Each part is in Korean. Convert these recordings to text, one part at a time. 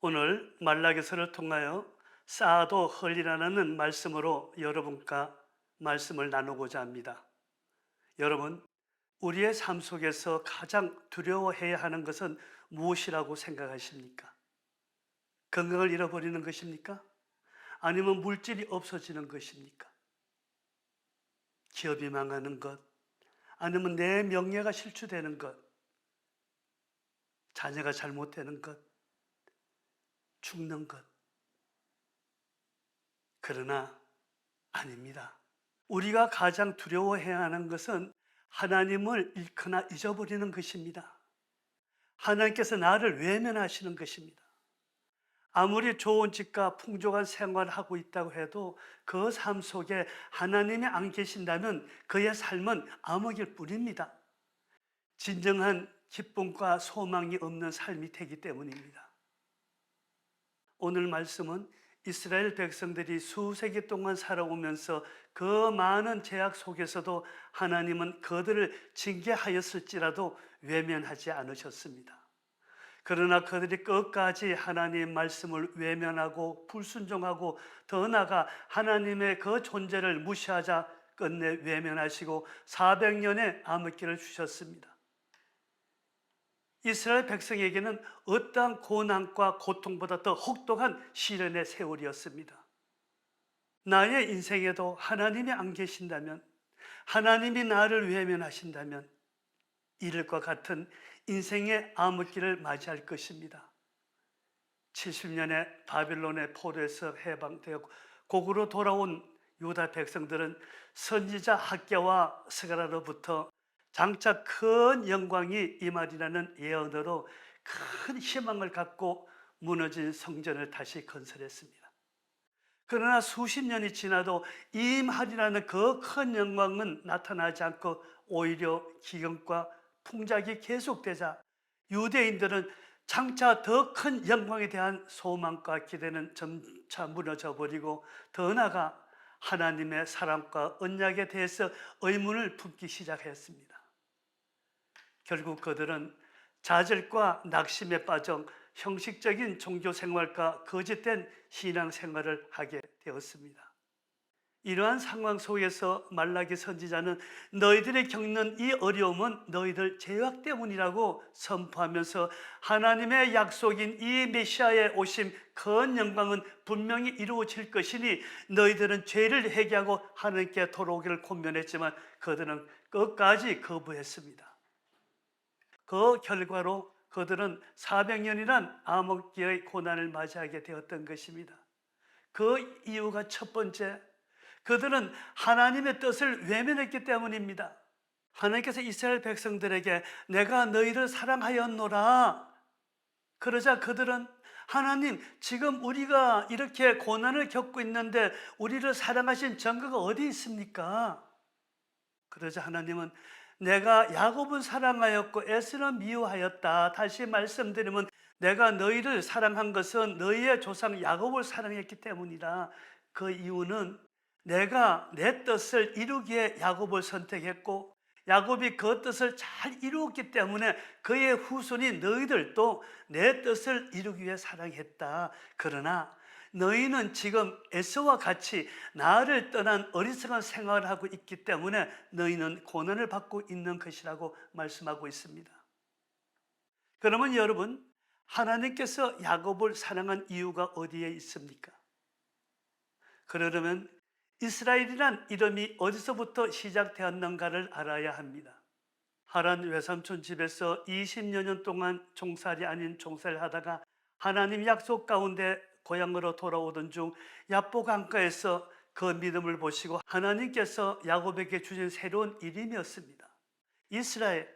오늘 말라기서를 통하여 쌓아도 헐리라는 말씀으로 여러분과 말씀을 나누고자 합니다. 여러분, 우리의 삶 속에서 가장 두려워해야 하는 것은 무엇이라고 생각하십니까? 건강을 잃어버리는 것입니까? 아니면 물질이 없어지는 것입니까? 기업이 망하는 것, 아니면 내 명예가 실추되는 것, 자녀가 잘못되는 것, 죽는 것. 그러나 아닙니다. 우리가 가장 두려워해야 하는 것은 하나님을 잃거나 잊어버리는 것입니다. 하나님께서 나를 외면하시는 것입니다. 아무리 좋은 집과 풍족한 생활을 하고 있다고 해도 그 삶 속에 하나님이 안 계신다면 그의 삶은 암흑일 뿐입니다. 진정한 기쁨과 소망이 없는 삶이 되기 때문입니다. 오늘 말씀은 이스라엘 백성들이 수세기 동안 살아오면서 그 많은 제약 속에서도 하나님은 그들을 징계하였을지라도 외면하지 않으셨습니다. 그러나 그들이 끝까지 하나님의 말씀을 외면하고 불순종하고 더 나아가 하나님의 그 존재를 무시하자 끝내 외면하시고 400년의 암흑기를 주셨습니다. 이스라엘 백성에게는 어떠한 고난과 고통보다 더 혹독한 시련의 세월이었습니다. 나의 인생에도 하나님이 안 계신다면, 하나님이 나를 외면하신다면 이를과 같은 인생의 암흑기를 맞이할 것입니다. 70년의 바빌론의 포로에서 해방되어 고국으로 돌아온 유다 백성들은 선지자 학개와 스가랴로부터 장차 큰 영광이 임하리라는 예언으로 큰 희망을 갖고 무너진 성전을 다시 건설했습니다. 그러나 수십 년이 지나도 임하리라는 그 큰 영광은 나타나지 않고 오히려 기근과 풍작이 계속되자 유대인들은 장차 더 큰 영광에 대한 소망과 기대는 점차 무너져 버리고 더 나아가 하나님의 사랑과 언약에 대해서 의문을 품기 시작했습니다. 결국 그들은 좌절과 낙심에 빠져 형식적인 종교 생활과 거짓된 신앙 생활을 하게 되었습니다. 이러한 상황 속에서 말라기 선지자는 너희들이 겪는 이 어려움은 너희들 죄악 때문이라고 선포하면서 하나님의 약속인 이 메시아의 오심 큰 영광은 분명히 이루어질 것이니 너희들은 죄를 회개하고 하나님께 돌아오기를 권면했지만 그들은 끝까지 거부했습니다. 그 결과로 그들은 400년이란 암흑기의 고난을 맞이하게 되었던 것입니다. 그 이유가 첫 번째, 그들은 하나님의 뜻을 외면했기 때문입니다. 하나님께서 이스라엘 백성들에게 내가 너희를 사랑하였노라 그러자 그들은 하나님, 지금 우리가 이렇게 고난을 겪고 있는데 우리를 사랑하신 증거가 어디 있습니까? 그러자 하나님은 내가 야곱은 사랑하였고 에서는 미워하였다. 다시 말씀드리면 내가 너희를 사랑한 것은 너희의 조상 야곱을 사랑했기 때문이다. 그 이유는 내가 내 뜻을 이루기에 야곱을 선택했고 야곱이 그 뜻을 잘 이루었기 때문에 그의 후손인 너희들도 내 뜻을 이루기 위해 사랑했다. 그러나 너희는 지금 에서와 같이 나를 떠난 어리석은 생활을 하고 있기 때문에 너희는 고난을 받고 있는 것이라고 말씀하고 있습니다. 그러면 여러분, 하나님께서 야곱을 사랑한 이유가 어디에 있습니까? 그러려면 이스라엘이란 이름이 어디서부터 시작되었는가를 알아야 합니다. 하란 외삼촌 집에서 20여 년 동안 종살이 아닌 종살이를 하다가 하나님 약속 가운데 고향으로 돌아오던 중 야복 강가에서 그 믿음을 보시고 하나님께서 야곱에게 주신 새로운 이름이었습니다. 이스라엘.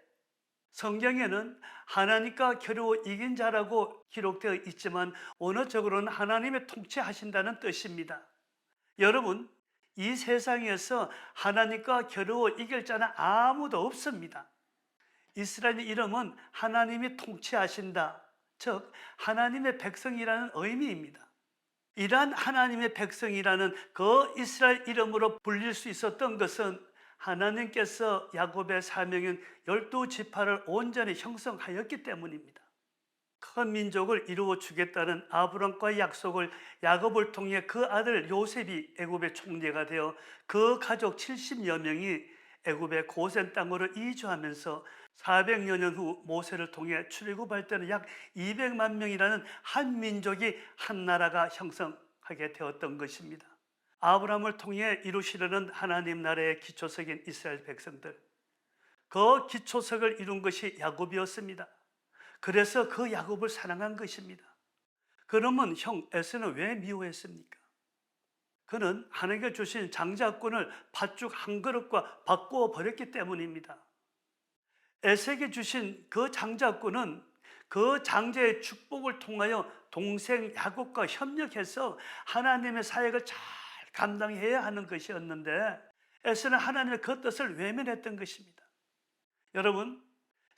성경에는 하나님과 겨루어 이긴 자라고 기록되어 있지만 언어적으로는 하나님의 통치하신다는 뜻입니다. 여러분, 이 세상에서 하나님과 겨루어 이길 자는 아무도 없습니다. 이스라엘의 이름은 하나님이 통치하신다, 즉 하나님의 백성이라는 의미입니다. 이러한 하나님의 백성이라는 그 이스라엘 이름으로 불릴 수 있었던 것은 하나님께서 야곱의 사명인 12지파를 온전히 형성하였기 때문입니다. 큰 민족을 이루어 주겠다는 아브람과의 약속을 야곱을 통해 그 아들 요셉이 애굽의 총리가 되어 그 가족 70여 명이 애굽의 고센 땅으로 이주하면서 400여 년 후 모세를 통해 출애굽할 때는 약 200만 명이라는 한 민족이 한 나라가 형성하게 되었던 것입니다. 아브라함을 통해 이루시려는 하나님 나라의 기초석인 이스라엘 백성들, 그 기초석을 이룬 것이 야곱이었습니다. 그래서 그 야곱을 사랑한 것입니다. 그러면 형 에서는 왜 미워했습니까? 그는 하나님께 주신 장자권을 팥죽 한 그릇과 바꾸어 버렸기 때문입니다. 에서에게 주신 그 장자권은 그 장자의 축복을 통하여 동생 야곱과 협력해서 하나님의 사역을 잘 감당해야 하는 것이었는데 에서는 하나님의 그 뜻을 외면했던 것입니다. 여러분,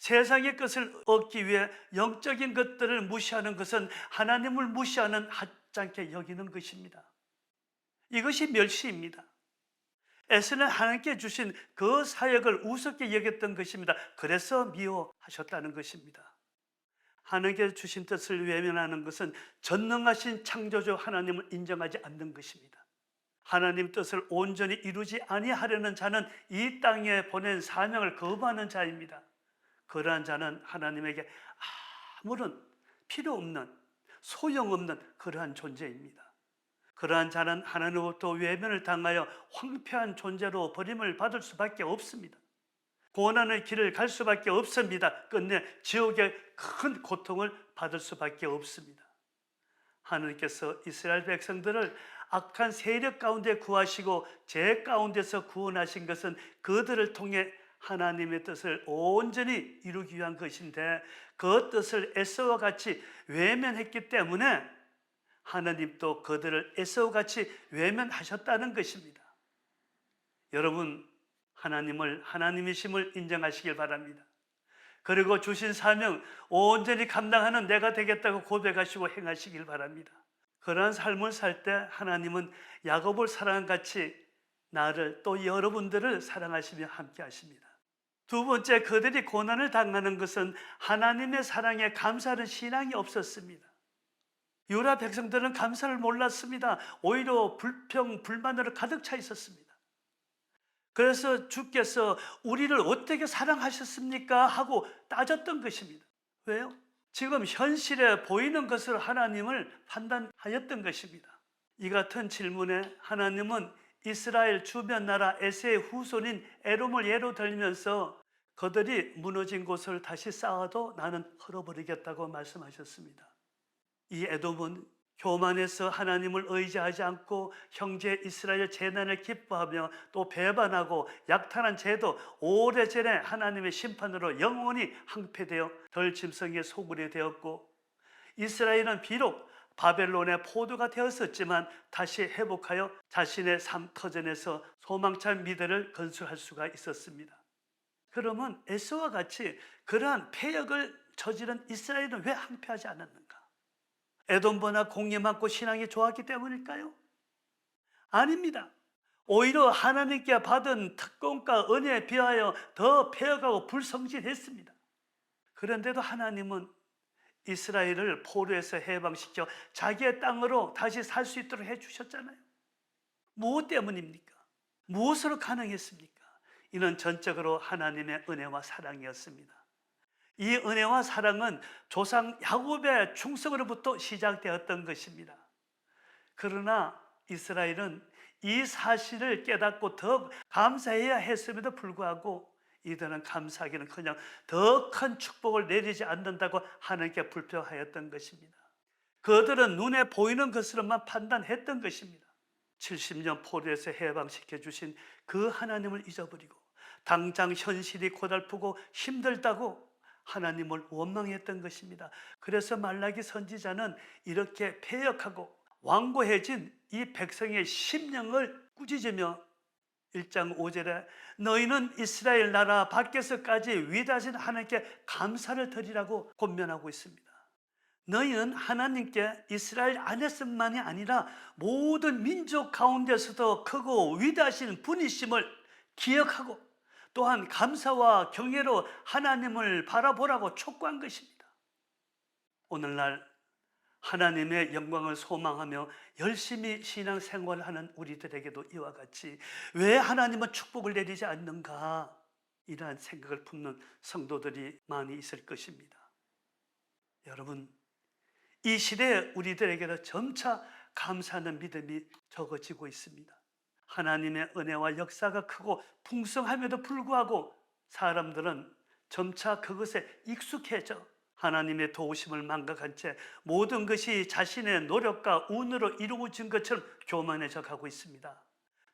세상의 것을 얻기 위해 영적인 것들을 무시하는 것은 하나님을 무시하는 하찮게 여기는 것입니다. 이것이 멸시입니다. 에서는 하나님께 주신 그 사역을 우습게 여겼던 것입니다. 그래서 미워하셨다는 것입니다. 하나님께 주신 뜻을 외면하는 것은 전능하신 창조주 하나님을 인정하지 않는 것입니다. 하나님 뜻을 온전히 이루지 아니하려는 자는 이 땅에 보낸 사명을 거부하는 자입니다. 그러한 자는 하나님에게 아무런 필요 없는, 소용없는 그러한 존재입니다. 그러한 자는 하나님으로부터 외면을 당하여 황폐한 존재로 버림을 받을 수밖에 없습니다. 고난의 길을 갈 수밖에 없습니다. 끝내 지옥의 큰 고통을 받을 수밖에 없습니다. 하나님께서 이스라엘 백성들을 악한 세력 가운데 구하시고 죄 가운데서 구원하신 것은 그들을 통해 하나님의 뜻을 온전히 이루기 위한 것인데, 그 뜻을 에서와 같이 외면했기 때문에 하나님도 그들을 에서와 같이 외면하셨다는 것입니다. 여러분, 하나님을 하나님이심을 인정하시길 바랍니다. 그리고 주신 사명 온전히 감당하는 내가 되겠다고 고백하시고 행하시길 바랍니다. 그러한 삶을 살 때 하나님은 야곱을 사랑한 같이 나를, 또 여러분들을 사랑하시며 함께 하십니다. 두 번째, 그들이 고난을 당하는 것은 하나님의 사랑에 감사하는 신앙이 없었습니다. 유다 백성들은 감사를 몰랐습니다. 오히려 불평, 불만으로 가득 차 있었습니다. 그래서 주께서 우리를 어떻게 사랑하셨습니까? 하고 따졌던 것입니다. 왜요? 지금 현실에 보이는 것을 하나님을 판단하였던 것입니다. 이 같은 질문에 하나님은 이스라엘 주변 나라 에세의 후손인 에돔을 예로 들면서 그들이 무너진 곳을 다시 쌓아도 나는 헐어버리겠다고 말씀하셨습니다. 이 에돔은 교만해서 하나님을 의지하지 않고 형제 이스라엘 재난을 기뻐하며 또 배반하고 약탈한 죄도 오래전에 하나님의 심판으로 영원히 항폐되어 덜 짐승의 소굴이 되었고, 이스라엘은 비록 바벨론의 포도가 되었었지만 다시 회복하여 자신의 삶 터전에서 소망찬 미래를 건설할 수가 있었습니다. 그러면 에서와 같이 그러한 패역을 저지른 이스라엘은 왜 항폐하지 않았는가? 에돔보다 공의 많고 신앙이 좋았기 때문일까요? 아닙니다. 오히려 하나님께 받은 특권과 은혜에 비하여 더 패역하고 불성실했습니다. 그런데도 하나님은 이스라엘을 포로에서 해방시켜 자기의 땅으로 다시 살 수 있도록 해주셨잖아요. 무엇 때문입니까? 무엇으로 가능했습니까? 이는 전적으로 하나님의 은혜와 사랑이었습니다. 이 은혜와 사랑은 조상 야곱의 충성으로부터 시작되었던 것입니다. 그러나 이스라엘은 이 사실을 깨닫고 더 감사해야 했음에도 불구하고 이들은 감사하기는 그냥 더 큰 축복을 내리지 않는다고 하나님께 불평하였던 것입니다. 그들은 눈에 보이는 것으로만 판단했던 것입니다. 70년 포로에서 해방시켜 주신 그 하나님을 잊어버리고 당장 현실이 고달프고 힘들다고 하나님을 원망했던 것입니다. 그래서 말라기 선지자는 이렇게 패역하고 완고해진 이 백성의 심령을 꾸짖으며 1장 5절에 너희는 이스라엘 나라 밖에서까지 위대하신 하나님께 감사를 드리라고 권면하고 있습니다. 너희는 하나님께 이스라엘 안에서만이 아니라 모든 민족 가운데서도 크고 위대하신 분이심을 기억하고 또한 감사와 경외로 하나님을 바라보라고 촉구한 것입니다. 오늘날 하나님의 영광을 소망하며 열심히 신앙생활하는 우리들에게도 이와 같이 왜 하나님은 축복을 내리지 않는가, 이러한 생각을 품는 성도들이 많이 있을 것입니다. 여러분, 이 시대에 우리들에게는 점차 감사하는 믿음이 적어지고 있습니다. 하나님의 은혜와 역사가 크고 풍성함에도 불구하고 사람들은 점차 그것에 익숙해져 하나님의 도우심을 망각한 채 모든 것이 자신의 노력과 운으로 이루어진 것처럼 교만해져 가고 있습니다.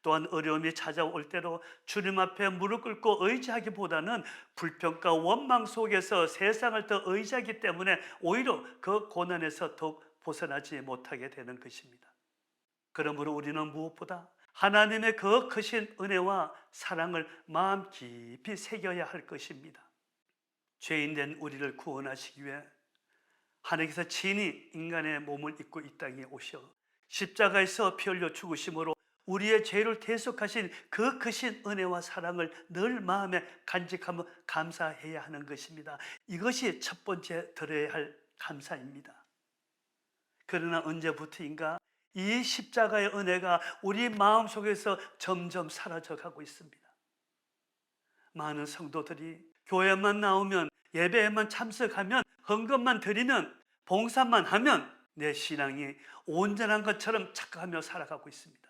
또한 어려움이 찾아올 때로 주님 앞에 무릎 꿇고 의지하기보다는 불평과 원망 속에서 세상을 더 의지하기 때문에 오히려 그 고난에서 더욱 벗어나지 못하게 되는 것입니다. 그러므로 우리는 무엇보다 하나님의 그 크신 은혜와 사랑을 마음 깊이 새겨야 할 것입니다. 죄인된 우리를 구원하시기 위해 하나님께서 친히 인간의 몸을 입고 이 땅에 오셔 십자가에서 피 흘려 죽으심으로 우리의 죄를 대속하신 그 크신 은혜와 사랑을 늘 마음에 간직하며 감사해야 하는 것입니다. 이것이 첫 번째 드려야 할 감사입니다. 그러나 언제부터인가 이 십자가의 은혜가 우리 마음속에서 점점 사라져 가고 있습니다. 많은 성도들이 교회만 나오면, 예배에만 참석하면, 헌금만 드리면, 봉사만 하면 내 신앙이 온전한 것처럼 착각하며 살아가고 있습니다.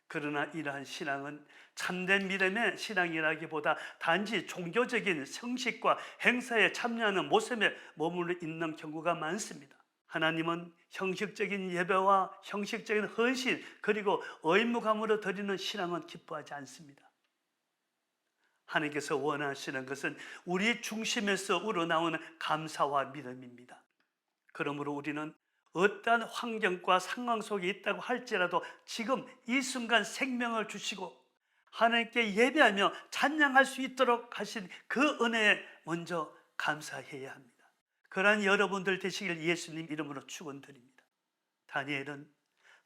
그러나 이러한 신앙은 참된 믿음의 신앙이라기보다 단지 종교적인 성식과 행사에 참여하는 모습에 머물러 있는 경우가 많습니다. 하나님은 형식적인 예배와 형식적인 헌신, 그리고 의무감으로 드리는 신앙은 기뻐하지 않습니다. 하나님께서 원하시는 것은 우리 중심에서 우러나오는 감사와 믿음입니다. 그러므로 우리는 어떠한 환경과 상황 속에 있다고 할지라도 지금 이 순간 생명을 주시고 하나님께 예배하며 찬양할 수 있도록 하신 그 은혜에 먼저 감사해야 합니다. 그러한 여러분들 되시길 예수님 이름으로 축원드립니다. 다니엘은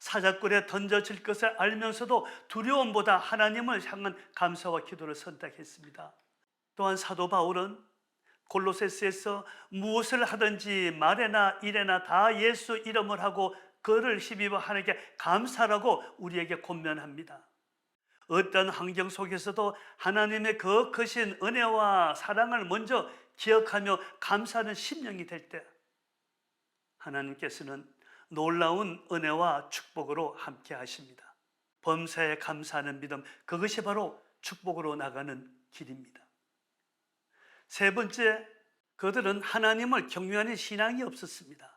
사자굴에 던져질 것을 알면서도 두려움보다 하나님을 향한 감사와 기도를 선택했습니다. 또한 사도 바울은 골로새서에서 무엇을 하든지 말에나 일에나 다 예수 이름을 하고 그를 힘입어 하나님께 감사라고 우리에게 권면합니다. 어떤 환경 속에서도 하나님의 그 크신 은혜와 사랑을 먼저 기억하며 감사하는 심령이 될 때 하나님께서는 놀라운 은혜와 축복으로 함께 하십니다. 범사에 감사하는 믿음, 그것이 바로 축복으로 나가는 길입니다. 세 번째, 그들은 하나님을 경외하는 신앙이 없었습니다.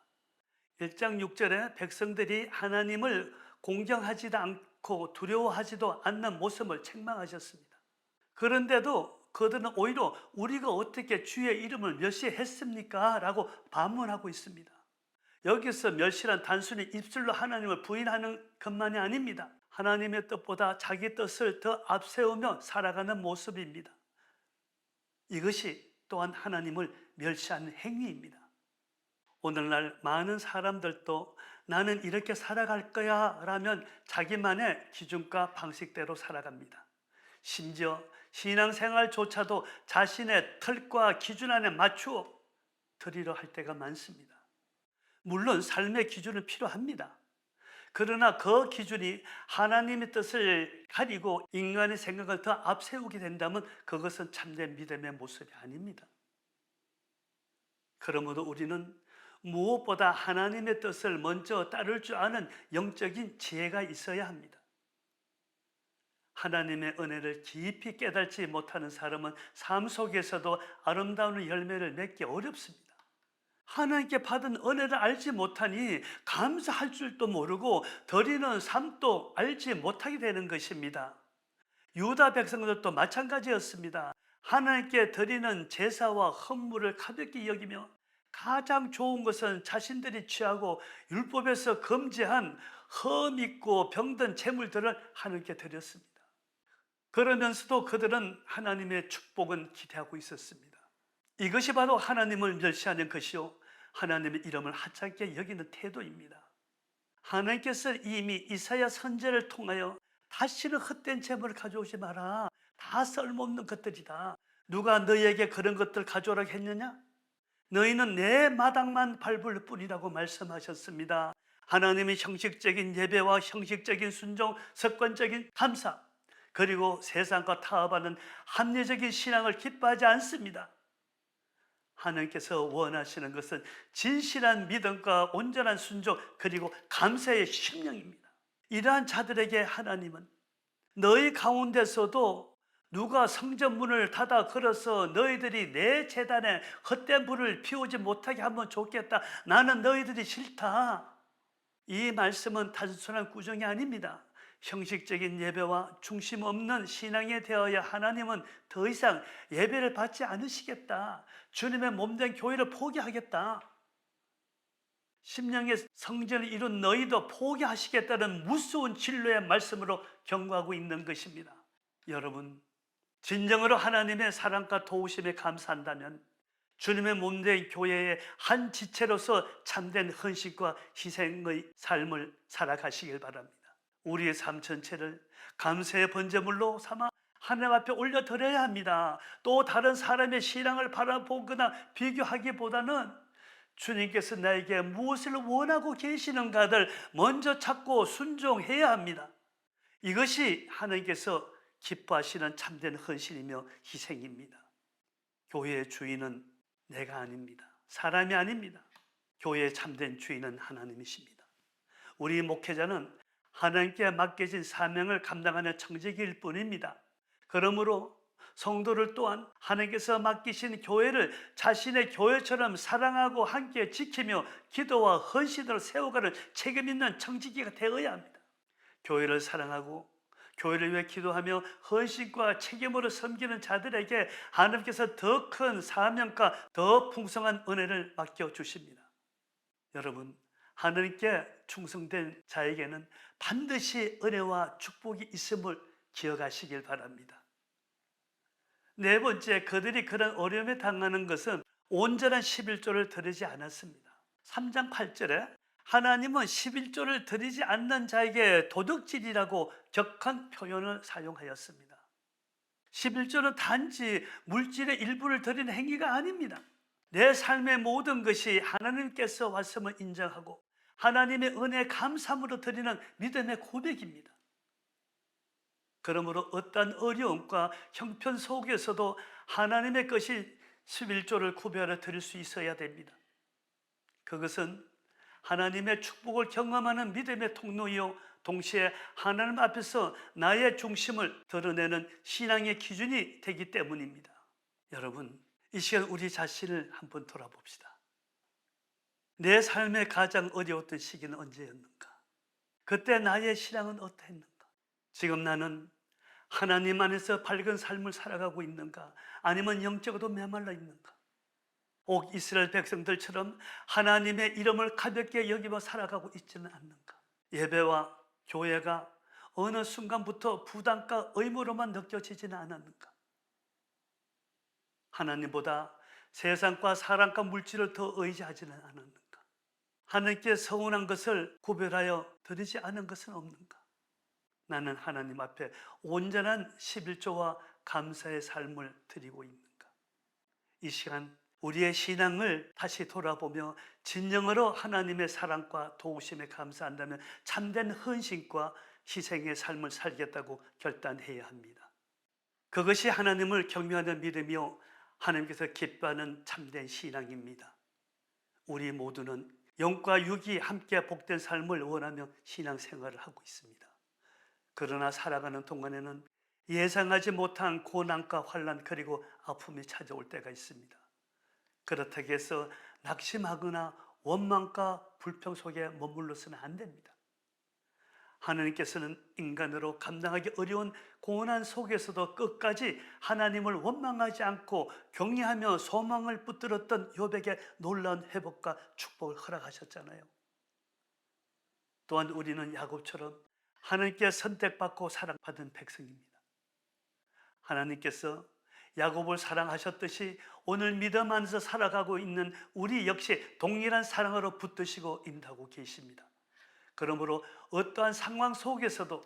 1장 6절에 백성들이 하나님을 공경하지도 않고 두려워하지도 않는 모습을 책망하셨습니다. 그런데도 그들은 오히려 우리가 어떻게 주의 이름을 멸시했습니까? 라고 반문하고 있습니다. 여기서 멸시란 단순히 입술로 하나님을 부인하는 것만이 아닙니다. 하나님의 뜻보다 자기 뜻을 더 앞세우며 살아가는 모습입니다. 이것이 또한 하나님을 멸시하는 행위입니다. 오늘날 많은 사람들도 나는 이렇게 살아갈 거야 라면 자기만의 기준과 방식대로 살아갑니다. 심지어 신앙생활조차도 자신의 틀과 기준 안에 맞추어 드리려 할 때가 많습니다. 물론 삶의 기준은 필요합니다. 그러나 그 기준이 하나님의 뜻을 가리고 인간의 생각을 더 앞세우게 된다면 그것은 참된 믿음의 모습이 아닙니다. 그러므로 우리는 무엇보다 하나님의 뜻을 먼저 따를 줄 아는 영적인 지혜가 있어야 합니다. 하나님의 은혜를 깊이 깨닫지 못하는 사람은 삶 속에서도 아름다운 열매를 맺기 어렵습니다. 하나님께 받은 은혜를 알지 못하니 감사할 줄도 모르고 드리는 삶도 알지 못하게 되는 것입니다. 유다 백성들도 마찬가지였습니다. 하나님께 드리는 제사와 헌물을 가볍게 여기며 가장 좋은 것은 자신들이 취하고 율법에서 금지한 흠있고 병든 제물들을 하나님께 드렸습니다. 그러면서도 그들은 하나님의 축복은 기대하고 있었습니다. 이것이 바로 하나님을 멸시하는 것이요 하나님의 이름을 하찮게 여기는 태도입니다. 하나님께서 이미 이사야 선지자를 통하여 다시는 헛된 재물을 가져오지 마라. 다 쓸모없는 것들이다. 누가 너희에게 그런 것들 가져오라고 했느냐? 너희는 내 마당만 밟을 뿐이라고 말씀하셨습니다. 하나님의 형식적인 예배와 형식적인 순종, 습관적인 감사, 그리고 세상과 타협하는 합리적인 신앙을 기뻐하지 않습니다. 하나님께서 원하시는 것은 진실한 믿음과 온전한 순종, 그리고 감사의 심령입니다. 이러한 자들에게 하나님은 너희 가운데서도 누가 성전 문을 닫아 걸어서 너희들이 내 제단에 헛된 불을 피우지 못하게 하면 좋겠다, 나는 너희들이 싫다, 이 말씀은 단순한 구정이 아닙니다. 형식적인 예배와 중심 없는 신앙에 대하여 하나님은 더 이상 예배를 받지 않으시겠다, 주님의 몸된 교회를 포기하겠다, 심령의 성전을 이룬 너희도 포기하시겠다는 무서운 진로의 말씀으로 경고하고 있는 것입니다. 여러분, 진정으로 하나님의 사랑과 도우심에 감사한다면 주님의 몸된 교회의 한 지체로서 참된 헌신과 희생의 삶을 살아가시길 바랍니다. 우리의 삶 전체를 감사의 번제물로 삼아 하나님 앞에 올려드려야 합니다. 또 다른 사람의 신앙을 바라보거나 비교하기보다는 주님께서 나에게 무엇을 원하고 계시는가를 먼저 찾고 순종해야 합니다. 이것이 하나님께서 기뻐하시는 참된 헌신이며 희생입니다. 교회의 주인은 내가 아닙니다. 사람이 아닙니다. 교회의 참된 주인은 하나님이십니다. 우리 목회자는 하나님께 맡겨진 사명을 감당하는 청지기일 뿐입니다. 그러므로 성도를 또한 하나님께서 맡기신 교회를 자신의 교회처럼 사랑하고 함께 지키며 기도와 헌신으로 세워가는 책임 있는 청지기가 되어야 합니다. 교회를 사랑하고 교회를 위해 기도하며 헌신과 책임으로 섬기는 자들에게 하나님께서 더 큰 사명과 더 풍성한 은혜를 맡겨주십니다. 여러분, 하나님께 충성된 자에게는 반드시 은혜와 축복이 있음을 기억하시길 바랍니다. 네 번째, 그들이 그런 어려움에 당하는 것은 온전한 11조를 드리지 않았습니다. 3장 8절에 하나님은 11조를 드리지 않는 자에게 도둑질이라고 격한 표현을 사용하였습니다. 11조는 단지 물질의 일부를 드리는 행위가 아닙니다. 내 삶의 모든 것이 하나님께서 왔음을 인정하고 하나님의 은혜에 감사함으로 드리는 믿음의 고백입니다. 그러므로 어떠한 어려움과 형편 속에서도 하나님의 것이 11조를 구별해 드릴 수 있어야 됩니다. 그것은 하나님의 축복을 경험하는 믿음의 통로이요, 동시에 하나님 앞에서 나의 중심을 드러내는 신앙의 기준이 되기 때문입니다. 여러분, 이 시간 우리 자신을 한번 돌아봅시다. 내 삶의 가장 어려웠던 시기는 언제였는가? 그때 나의 신앙은 어떠했는가? 지금 나는 하나님 안에서 밝은 삶을 살아가고 있는가? 아니면 영적으로 메말라 있는가? 꼭 이스라엘 백성들처럼 하나님의 이름을 가볍게 여기며 살아가고 있지는 않는가? 예배와 교회가 어느 순간부터 부담과 의무로만 느껴지지는 않았는가? 하나님보다 세상과 사람과 물질을 더 의지하지는 않았는가? 하나님께 서운한 것을 구별하여 드리지 않은 것은 없는가? 나는 하나님 앞에 온전한 11조와 감사의 삶을 드리고 있는가? 이 시간 우리의 신앙을 다시 돌아보며 진정으로 하나님의 사랑과 도우심에 감사한다면 참된 헌신과 희생의 삶을 살겠다고 결단해야 합니다. 그것이 하나님을 경외하는 믿음이요, 하나님께서 기뻐하는 참된 신앙입니다. 우리 모두는 영과 육이 함께 복된 삶을 원하며 신앙생활을 하고 있습니다. 그러나 살아가는 동안에는 예상하지 못한 고난과 환난, 그리고 아픔이 찾아올 때가 있습니다. 그렇다고 해서 낙심하거나 원망과 불평 속에 머물러서는 안 됩니다. 하나님께서는 인간으로 감당하기 어려운 고난 속에서도 끝까지 하나님을 원망하지 않고 경외하며 소망을 붙들었던 욥에게 놀라운 회복과 축복을 허락하셨잖아요. 또한 우리는 야곱처럼 하나님께 선택받고 사랑받은 백성입니다. 하나님께서 야곱을 사랑하셨듯이 오늘 믿음 안에서 살아가고 있는 우리 역시 동일한 사랑으로 붙드시고 인도하고 계십니다. 그러므로 어떠한 상황 속에서도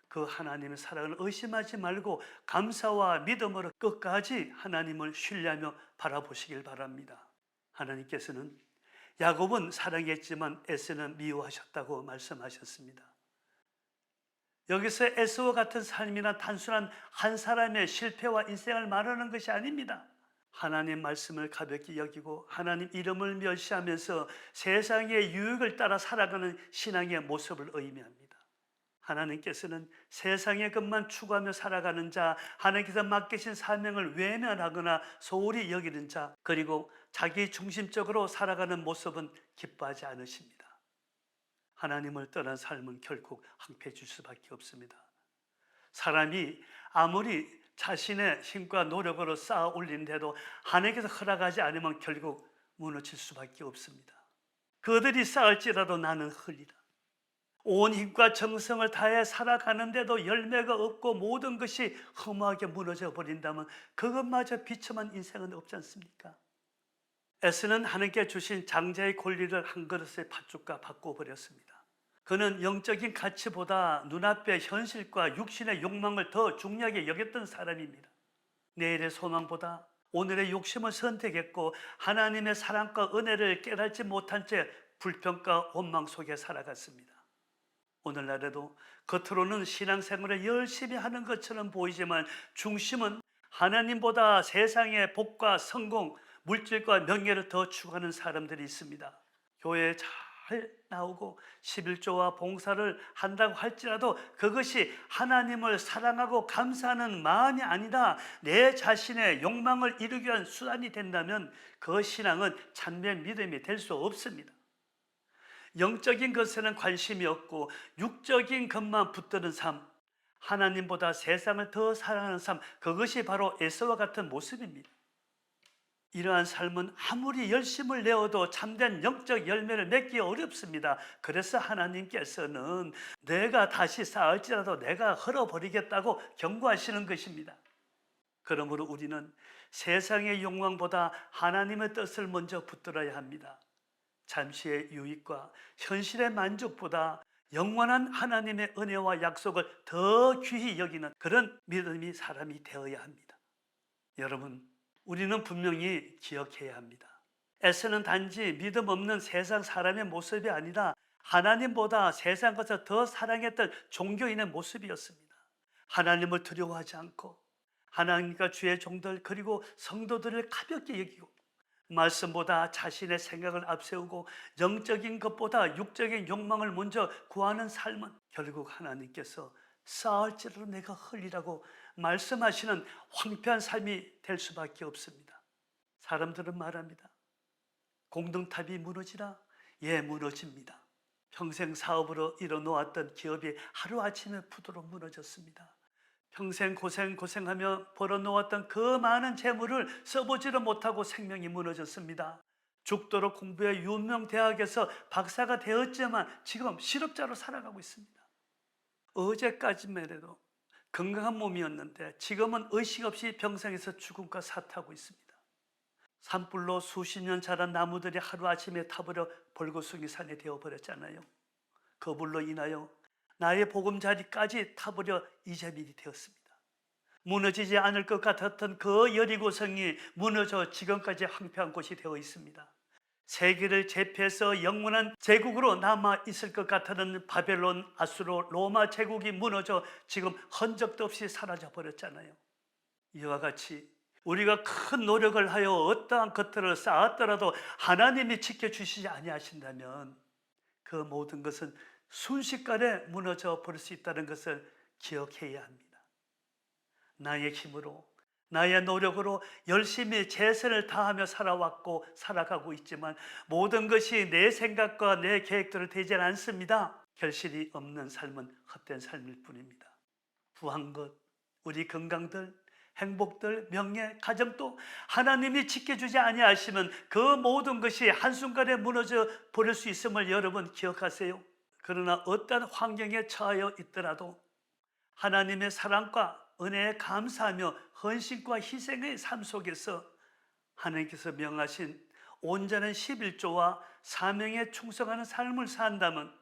그 하나님의 사랑을 의심하지 말고 감사와 믿음으로 끝까지 하나님을 신뢰하며 바라보시길 바랍니다. 하나님께서는 야곱은 사랑했지만 에서는 미워하셨다고 말씀하셨습니다. 여기서 에서와 같은 삶이나 단순한 한 사람의 실패와 인생을 말하는 것이 아닙니다. 하나님 말씀을 가볍게 여기고 하나님 이름을 멸시하면서 세상의 유익을 따라 살아가는 신앙의 모습을 의미합니다. 하나님께서는 세상의 것만 추구하며 살아가는 자, 하나님께서 맡기신 사명을 외면하거나 소홀히 여기는 자, 그리고 자기 중심적으로 살아가는 모습은 기뻐하지 않으십니다. 하나님을 떠난 삶은 결국 황폐해질 수밖에 없습니다. 사람이 아무리 자신의 힘과 노력으로 쌓아 올리는데도 하나님께서 허락하지 않으면 결국 무너질 수밖에 없습니다. 그들이 쌓을지라도 나는 흙이다. 온 힘과 정성을 다해 살아가는데도 열매가 없고 모든 것이 허무하게 무너져 버린다면 그것마저 비참한 인생은 없지 않습니까? 에스는 하나님께 주신 장자의 권리를 한 그릇의 팥죽과 바꿔버렸습니다. 그는 영적인 가치보다 눈앞의 현실과 육신의 욕망을 더 중요하게 여겼던 사람입니다. 내일의 소망보다 오늘의 욕심을 선택했고 하나님의 사랑과 은혜를 깨닫지 못한 채 불평과 원망 속에 살아갔습니다. 오늘날에도 겉으로는 신앙생활을 열심히 하는 것처럼 보이지만 중심은 하나님보다 세상의 복과 성공, 물질과 명예를 더 추구하는 사람들이 있습니다. 교회에 잘 나오고 11조와 봉사를 한다고 할지라도 그것이 하나님을 사랑하고 감사하는 마음이 아니라 내 자신의 욕망을 이루기 위한 수단이 된다면 그 신앙은 참된 믿음이 될 수 없습니다. 영적인 것에는 관심이 없고 육적인 것만 붙드는 삶, 하나님보다 세상을 더 사랑하는 삶, 그것이 바로 에서와 같은 모습입니다. 이러한 삶은 아무리 열심을 내어도 참된 영적 열매를 맺기 어렵습니다. 그래서 하나님께서는 내가 다시 쌓을지라도 내가 헐어버리겠다고 경고하시는 것입니다. 그러므로 우리는 세상의 욕망보다 하나님의 뜻을 먼저 붙들어야 합니다. 잠시의 유익과 현실의 만족보다 영원한 하나님의 은혜와 약속을 더 귀히 여기는 그런 믿음이 사람이 되어야 합니다. 여러분, 우리는 분명히 기억해야 합니다. 에서는 단지 믿음 없는 세상 사람의 모습이 아니라 하나님보다 세상 것을 더 사랑했던 종교인의 모습이었습니다. 하나님을 두려워하지 않고 하나님과 주의 종들 그리고 성도들을 가볍게 여기고 말씀보다 자신의 생각을 앞세우고 영적인 것보다 육적인 욕망을 먼저 구하는 삶은 결국 하나님께서 쌓을지라도 내가 헐리라고 말씀하시는 황폐한 삶이 될 수밖에 없습니다. 사람들은 말합니다. 공동탑이 무너지라? 예, 무너집니다. 평생 사업으로 이뤄놓았던 기업이 하루아침에 부도로 무너졌습니다. 평생 고생하며 벌어놓았던 그 많은 재물을 써보지를 못하고 생명이 무너졌습니다. 죽도록 공부해 유명 대학에서 박사가 되었지만 지금 실업자로 살아가고 있습니다. 어제까지만 해도 건강한 몸이었는데 지금은 의식 없이 병상에서 죽음과 사투하고 있습니다. 산불로 수십 년 자란 나무들이 하루아침에 타버려 벌거숭이 산이 되어버렸잖아요. 그 불로 인하여 나의 보금자리까지 타버려 이재민이 되었습니다. 무너지지 않을 것 같았던 그 여리고성이 무너져 지금까지 황폐한 곳이 되어 있습니다. 세계를 제패해서 영원한 제국으로 남아 있을 것 같은 바벨론, 아수르, 로마 제국이 무너져 지금 흔적도 없이 사라져 버렸잖아요. 이와 같이 우리가 큰 노력을 하여 어떠한 것들을 쌓았더라도 하나님이 지켜주시지 아니하신다면 그 모든 것은 순식간에 무너져 버릴 수 있다는 것을 기억해야 합니다. 나의 힘으로 나의 노력으로 열심히 최선을 다하며 살아왔고 살아가고 있지만 모든 것이 내 생각과 내 계획대로 되지 않습니다. 결실이 없는 삶은 헛된 삶일 뿐입니다. 부한 것, 우리 건강들, 행복들, 명예, 가정도 하나님이 지켜주지 아니하시면 그 모든 것이 한순간에 무너져 버릴 수 있음을 여러분 기억하세요. 그러나 어떤 환경에 처하여 있더라도 하나님의 사랑과 은혜에 감사하며 헌신과 희생의 삶 속에서 하나님께서 명하신 온전한 11조와 사명에 충성하는 삶을 산다면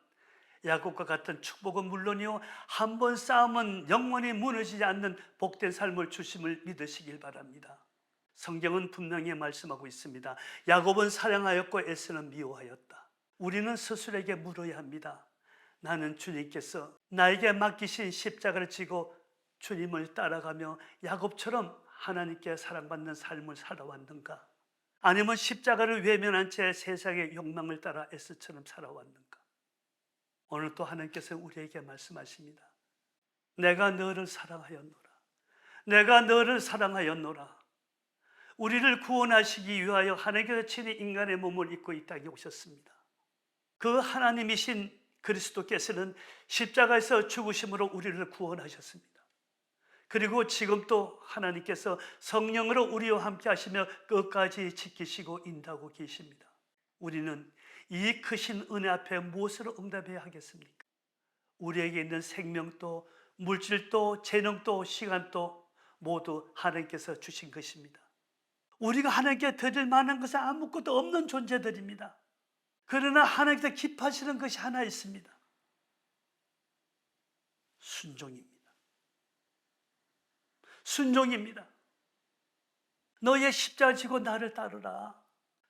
야곱과 같은 축복은 물론이요 한 번 쌓으면 영원히 무너지지 않는 복된 삶을 주심을 믿으시길 바랍니다. 성경은 분명히 말씀하고 있습니다. 야곱은 사랑하였고 에서는 미워하였다. 우리는 스스로에게 물어야 합니다. 나는 주님께서 나에게 맡기신 십자가를 지고 주님을 따라가며 야곱처럼 하나님께 사랑받는 삶을 살아왔는가? 아니면 십자가를 외면한 채 세상의 욕망을 따라 에스처럼 살아왔는가? 오늘 또 하나님께서 우리에게 말씀하십니다. 내가 너를 사랑하였노라. 내가 너를 사랑하였노라. 우리를 구원하시기 위하여 하나님께서 친히 인간의 몸을 입고 이 땅에 오셨습니다. 그 하나님이신 그리스도께서는 십자가에서 죽으심으로 우리를 구원하셨습니다. 그리고 지금 또 하나님께서 성령으로 우리와 함께 하시며 끝까지 지키시고 인도하고 계십니다. 우리는 이 크신 은혜 앞에 무엇으로 응답해야 하겠습니까? 우리에게 있는 생명도 물질도 재능도 시간도 모두 하나님께서 주신 것입니다. 우리가 하나님께 드릴 만한 것은 아무것도 없는 존재들입니다. 그러나 하나님께서 기뻐하시는 것이 하나 있습니다. 순종입니다. 순종입니다. 너의 십자가 지고 나를 따르라.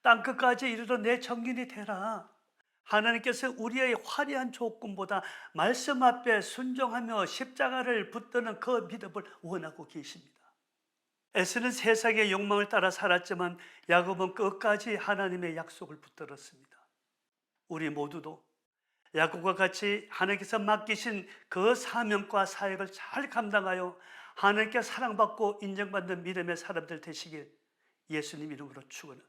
땅끝까지 이르러 내 정인이 되라. 하나님께서 우리의 화려한 조건보다 말씀 앞에 순종하며 십자가를 붙드는 그 믿음을 원하고 계십니다. 에서는 세상의 욕망을 따라 살았지만 야곱은 끝까지 하나님의 약속을 붙들었습니다. 우리 모두도 야곱과 같이 하나님께서 맡기신 그 사명과 사역을 잘 감당하여 하나님께 사랑받고 인정받는 믿음의 사람들 되시길 예수님 이름으로 축원합니다.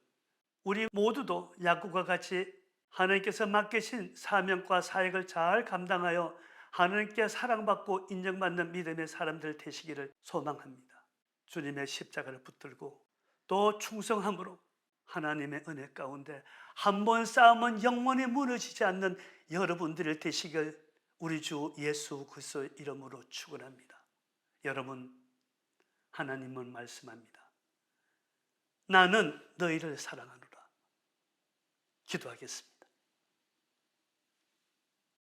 우리 모두도 야곱과 같이 하나님께서 맡기신 사명과 사역을 잘 감당하여 하나님께 사랑받고 인정받는 믿음의 사람들 되시기를 소망합니다. 주님의 십자가를 붙들고 또 충성함으로 하나님의 은혜 가운데 한 번 싸움은 영원히 무너지지 않는 여러분들을 되시길 우리 주 예수 그리스도의 이름으로 축원합니다. 여러분, 하나님은 말씀합니다. 나는 너희를 사랑하노라. 기도하겠습니다.